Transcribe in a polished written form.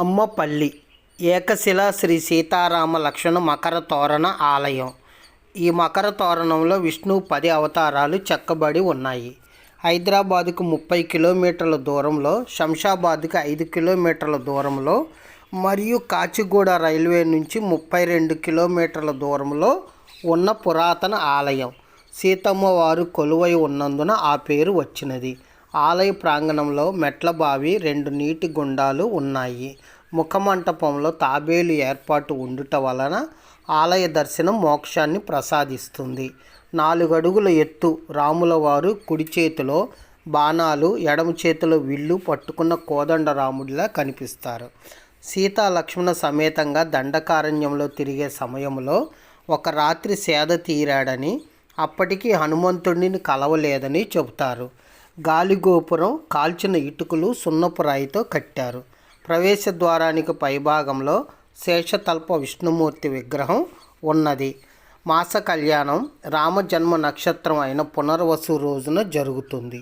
అమ్మపల్లి ఏకశిలా శ్రీ సీతారామ లక్ష్మణ మకర తోరణ ఆలయం. ఈ మకర తోరణంలో విష్ణువు 10 అవతారాలు చెక్కబడి ఉన్నాయి. హైదరాబాదుకు 30 కిలోమీటర్ల దూరంలో, శంషాబాద్కు 5 కిలోమీటర్ల దూరంలో మరియు కాచిగూడ రైల్వే నుంచి 32 కిలోమీటర్ల దూరంలో ఉన్న పురాతన ఆలయం. సీతమ్మ వారు కొలువై ఉన్నందున ఆ పేరు వచ్చినది. ఆలయ ప్రాంగణంలో మెట్ల బావి, 2 నీటి గుండాలు ఉన్నాయి. ముఖమంటపంలో తాబేలు ఏర్పాటు ఉండుట వలన ఆలయ దర్శనం మోక్షాన్ని ప్రసాదిస్తుంది. 4 అడుగుల ఎత్తు రాములవారు కుడి చేతిలో బాణాలు, ఎడమ చేతిలో విల్లు పట్టుకున్న కోదండరాముడిలా కనిపిస్తారు. సీతా లక్ష్మణ సమేతంగా దండకారణ్యంలో తిరిగే సమయంలో ఒక రాత్రి సేద తీరాడని, అప్పటికి హనుమంతుడిని కలవలేదని చెబుతారు. గాలిగోపురం కాల్చిన ఇటుకలు సున్నపు రాయితో కట్టారు. ప్రవేశ ద్వారానికి పైభాగంలో శేషతల్ప విష్ణుమూర్తి విగ్రహం ఉన్నది. మాస కళ్యాణం రామజన్మ నక్షత్రం అయిన పునర్వసు రోజున జరుగుతుంది.